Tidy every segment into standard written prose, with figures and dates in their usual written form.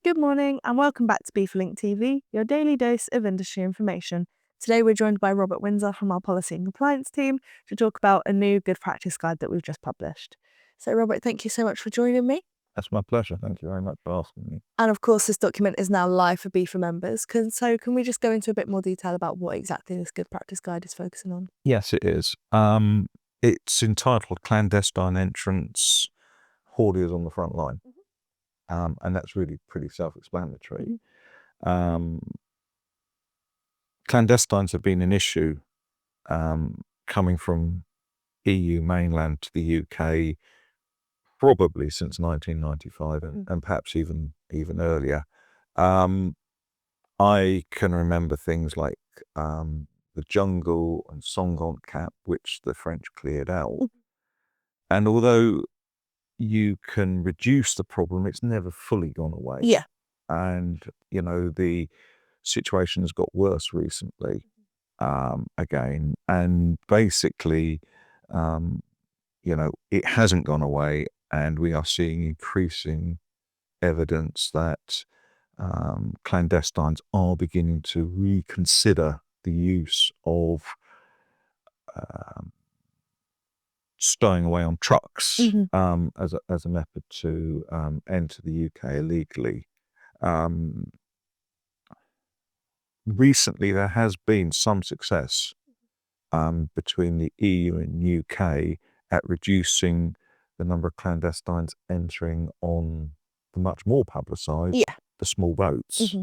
Good morning and welcome back to BeefLink TV, your daily dose of industry information. Today we're joined by Robert Windsor from our policy and compliance team to talk about a new good practice guide that we've just published. So Robert, thank you so much for joining me. That's my pleasure. Thank you very much for asking me. And of course this document is now live for BEFA members. So can we just go into a bit more detail about what exactly this good practice guide is focusing on? Yes, it is. It's entitled Clandestine Entrants, Hauliers on the Front Line. And that's really pretty self-explanatory. Clandestines have been an issue coming from EU mainland to the UK probably since 1995 and perhaps even earlier. I can remember things like the jungle and Songhont Cap, which the French cleared out. And although you can reduce the problem, it's never fully gone away. Yeah. And, you know, the situation has got worse recently again. And basically, you know, it hasn't gone away. And we are seeing increasing evidence that clandestines are beginning to reconsider the use of stowing away on trucks as a method to enter the UK illegally. Recently, there has been some success between the EU and UK at reducing the number of clandestines entering on the much more publicised the small boats.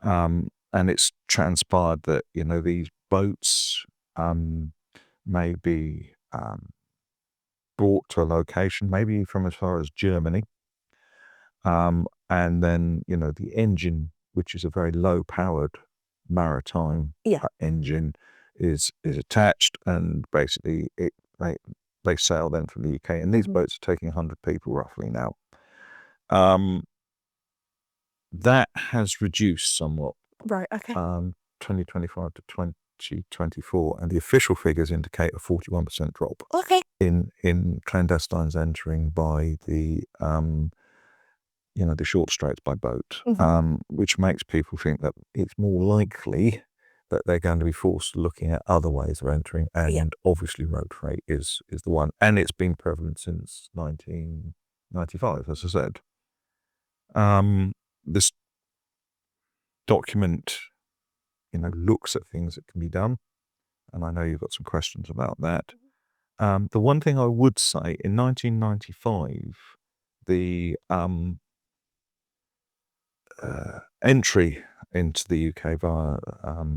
And it's transpired that, you know, these boats may be brought to a location, maybe from as far as Germany. And then, you know, the engine, which is a very low-powered maritime engine, is attached, and basically they sail then from the UK. And these boats are taking 100 people roughly now. That has reduced somewhat. Right, okay. 2025 to 2024, and the official figures indicate a 41% drop in clandestines entering by the you know, the short straits by boat, which makes people think that it's more likely that they're going to be forced to looking at other ways of entering, and obviously road freight is the one, and it's been prevalent since 1995, as I said. This document, you know, looks at things that can be done, and I know you've got some questions about that. The one thing I would say, in 1995, the entry into the UK via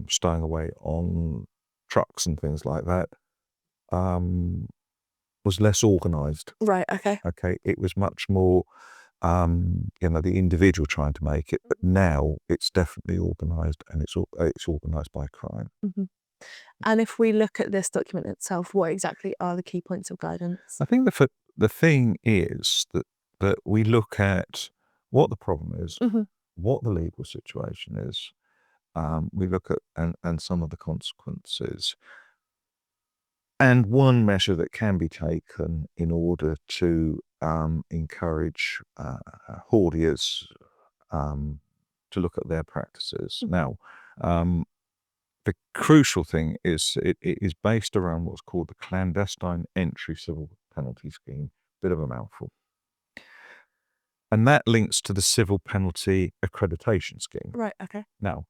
stowing away on trucks and things like that was less organised. Right, okay. Okay, it was much more you know, the individual trying to make it, but now it's definitely organised, and it's organised by crime. And if we look at this document itself, what exactly are the key points of guidance? I think the thing is that we look at what the problem is, what the legal situation is. We look at and some of the consequences. And one measure that can be taken in order to encourage hauliers to look at their practices. Now, the crucial thing is it is based around what's called the Clandestine Entry Civil Penalty Scheme. Bit of a mouthful. And that links to the Civil Penalty Accreditation Scheme. Right, okay. Now,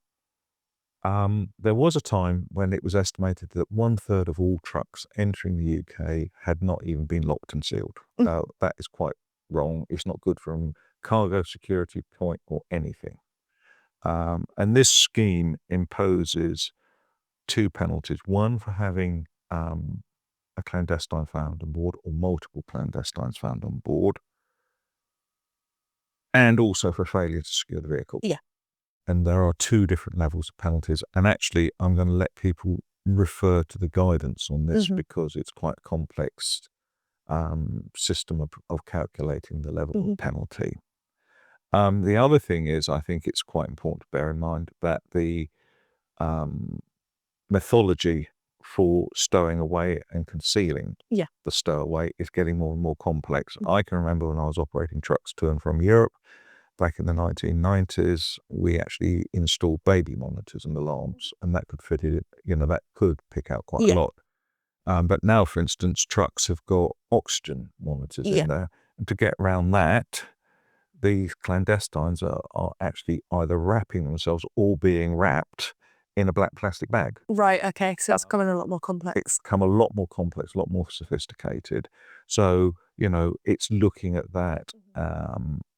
there was a time when it was estimated that 1/3 of all trucks entering the UK had not even been locked and sealed. Now, that is quite wrong. It's not good from cargo security point or anything. And this scheme imposes two penalties: one for having a clandestine found on board, or multiple clandestines found on board, and also for failure to secure the vehicle. And there are two different levels of penalties. And actually, I'm going to let people refer to the guidance on this because it's quite a complex system of calculating the level of penalty. The other thing is, I think it's quite important to bear in mind that the methodology for stowing away and concealing the stowaway is getting more and more complex. I can remember when I was operating trucks to and from Europe, back in the 1990s, we actually installed baby monitors and alarms, and that could fit it, that could pick out quite a lot. But now, for instance, trucks have got oxygen monitors in there. And to get around that, these clandestines are actually either wrapping themselves or being wrapped in a black plastic bag. Right, okay. So it's becoming a lot more complex. It's become a lot more complex, a lot more sophisticated. So, it's looking at that.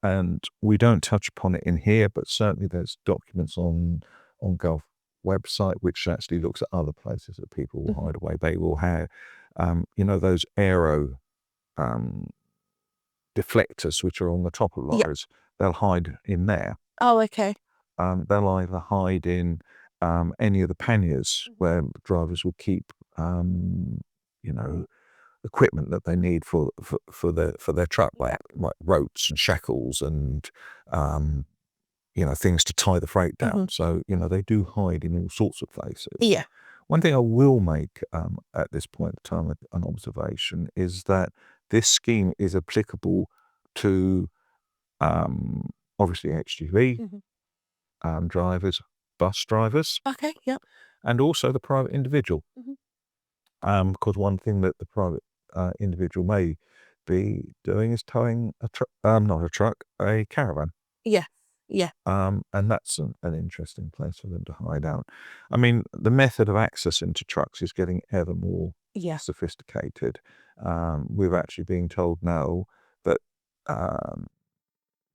And we don't touch upon it in here, but certainly there's documents on Gulf website which actually looks at other places that people will hide away. They will have, those aero deflectors which are on the top of lorries. They'll hide in there. Oh, okay. They'll either hide in any of the panniers where drivers will keep, equipment that they need for their truck, like ropes and shackles and things to tie the freight down. So they do hide in all sorts of places. Yeah. One thing I will make at this point in time an observation is that this scheme is applicable to obviously HGV drivers, bus drivers. Okay, yep. And also the private individual. Because one thing that the private individual may be doing is towing a caravan. Yeah. And that's an interesting place for them to hide out. I mean, the method of access into trucks is getting ever more sophisticated. We've actually been told now that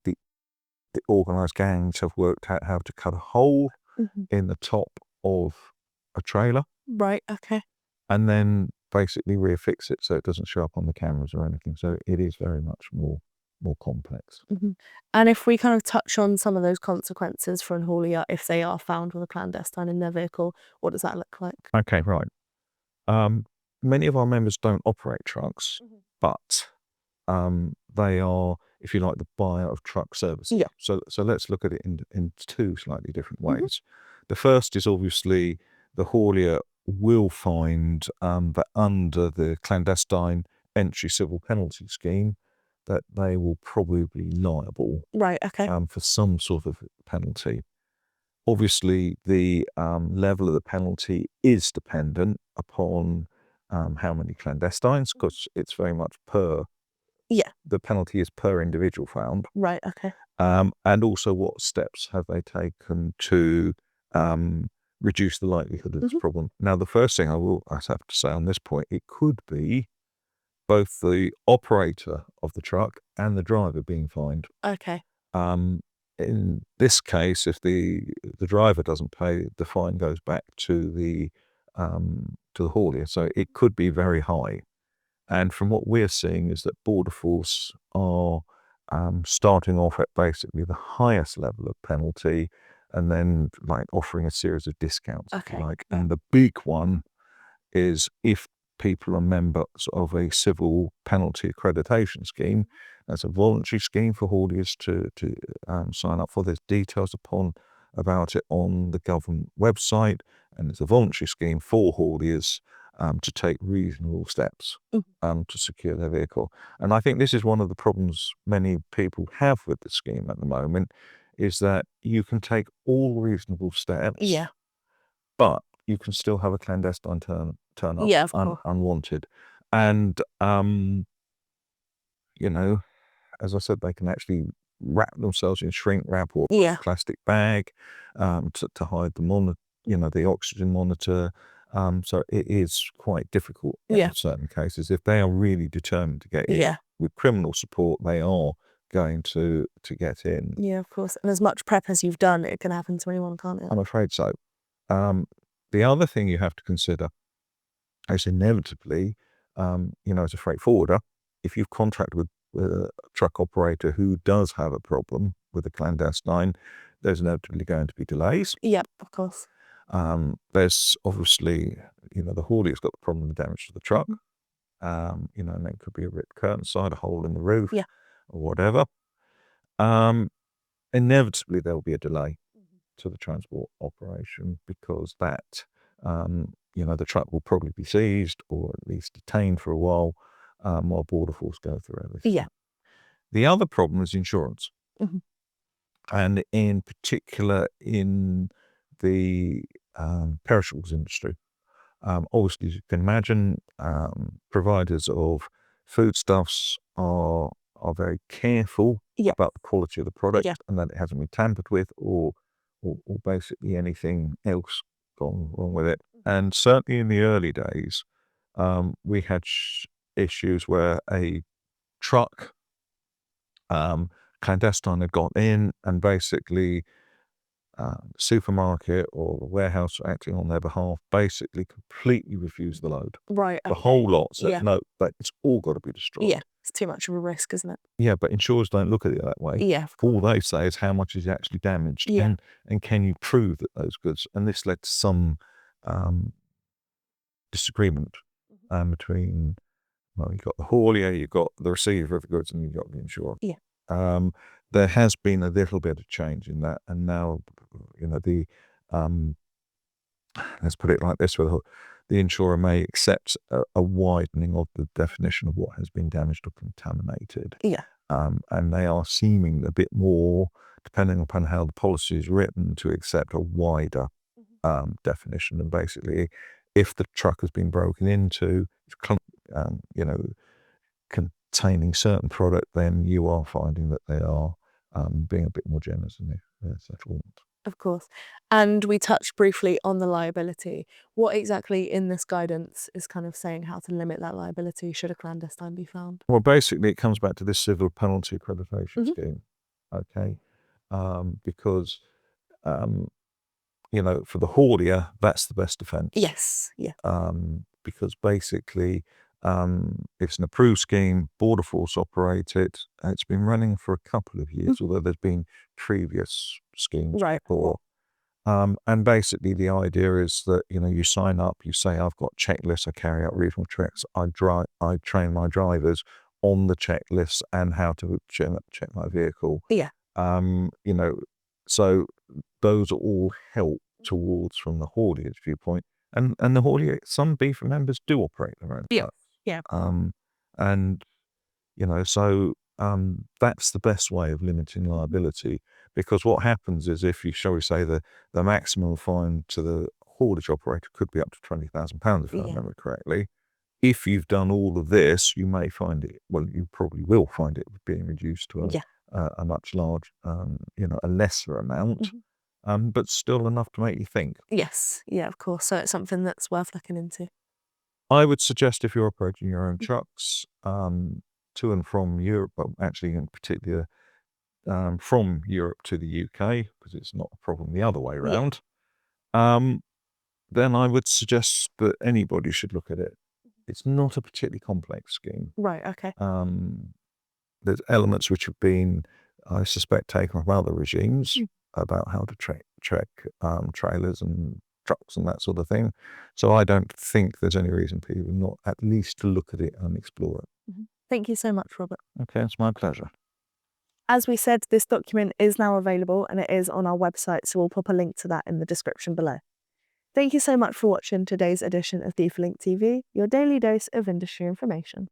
the organised gangs have worked out how to cut a hole in the top of a trailer. Right, okay. And then basically reaffix it so it doesn't show up on the cameras or anything. So it is very much more complex. And if we kind of touch on some of those consequences for an haulier if they are found with a clandestine in their vehicle, what does that look like? Okay, right. Many of our members don't operate trucks, but they are, if you like, the buyer of truck services. Yeah. So let's look at it in two slightly different ways. The first is obviously the haulier will find that under the clandestine entry civil penalty scheme that they will probably be liable for some sort of penalty. Obviously, the level of the penalty is dependent upon how many clandestines, because it's very much per. The penalty is per individual found. Right, okay. And also what steps have they taken to reduce the likelihood of this problem. Now, the first thing I have to say on this point, it could be both the operator of the truck and the driver being fined. Okay. In this case, if the driver doesn't pay, the fine goes back to the haulier. So it could be very high. And from what we're seeing is that Border Force are starting off at basically the highest level of penalty and then like offering a series of discounts, if you like. And the big one is if people are members of a civil penalty accreditation scheme. That's a voluntary scheme for hauliers to sign up for. There's details about it on the government website, and it's a voluntary scheme for hauliers to take reasonable steps to secure their vehicle. And I think this is one of the problems many people have with the scheme at the moment, is that you can take all reasonable steps, but you can still have a clandestine turn up unwanted. And, as I said, they can actually wrap themselves in shrink wrap or plastic bag to hide the oxygen monitor. So it is quite difficult in certain cases. If they are really determined to get in with criminal support, they are going to get in. Yeah, of course. And as much prep as you've done, it can happen to anyone, can't it? I'm afraid so. The other thing you have to consider is inevitably, as a freight forwarder, if you've contracted with a truck operator who does have a problem with a clandestine, there's inevitably going to be delays. Yeah, of course. There's obviously, the haulier's got the problem of damage to the truck. And there could be a ripped curtain side, a hole in the roof, or whatever. Inevitably, there will be a delay to the transport operation because that, the truck will probably be seized or at least detained for a while Border Force go through everything. Yeah. The other problem is insurance. and in particular in the perishables industry. Obviously, as you can imagine, providers of foodstuffs are very careful about the quality of the product and that it hasn't been tampered with or basically anything else gone wrong with it. And certainly in the early days, we had issues where a truck clandestine had got in and basically supermarket or the warehouse acting on their behalf basically completely refused the load. Right. The whole lot said, Yeah. no, but it's all got to be destroyed. Yeah, it's too much of a risk, isn't it? Yeah, but insurers don't look at it that way. Yeah. All they say is how much is actually damaged and can you prove that those goods, and this led to some disagreement between, well, you've got the haulier, you've got the receiver of the goods, and you've got the insurer. Yeah. There has been a little bit of change in that, and now, the let's put it like this: the insurer may accept a widening of the definition of what has been damaged or contaminated. Yeah. And they are seeming a bit more, depending upon how the policy is written, to accept a wider definition. And basically, if the truck has been broken into, containing certain product, then you are finding that they are being a bit more generous in their settlement. Of course. And we touched briefly on the liability. What exactly in this guidance is kind of saying how to limit that liability should a clandestine be found? Well, basically, it comes back to this civil penalty accreditation scheme, okay? Because, for the haulier, that's the best defence. Yes, yeah. Because basically, it's an approved scheme, Border Force operated. It's been running for a couple of years, although there's been previous schemes before. And basically the idea is that, you sign up, you say, I've got checklists, I carry out regional checks, I train my drivers on the checklists and how to check my vehicle. Yeah. So those are all help towards from the haulier's viewpoint. And the haulier, some beef members do operate their own trucks. Yeah. And so that's the best way of limiting liability, because what happens is, if you, shall we say, the maximum fine to the haulage operator could be up to £20,000, if I remember correctly. If you've done all of this, you may find it, well, you probably will find it being reduced to a much larger, a lesser amount, but still enough to make you think. Yes, yeah, of course. So it's something that's worth looking into. I would suggest, if you're operating your own trucks to and from Europe, but actually in particular from Europe to the UK, because it's not a problem the other way around, then I would suggest that anybody should look at it. It's not a particularly complex scheme. Right, okay. There's elements which have been, I suspect, taken from other regimes about how to track trailers and trucks and that sort of thing. So I don't think there's any reason for people not at least to look at it and explore it. Thank you so much, Robert. Okay, it's my pleasure. As we said, this document is now available and it is on our website, so we'll pop a link to that in the description below. Thank you so much for watching today's edition of DFLink TV, your daily dose of industry information.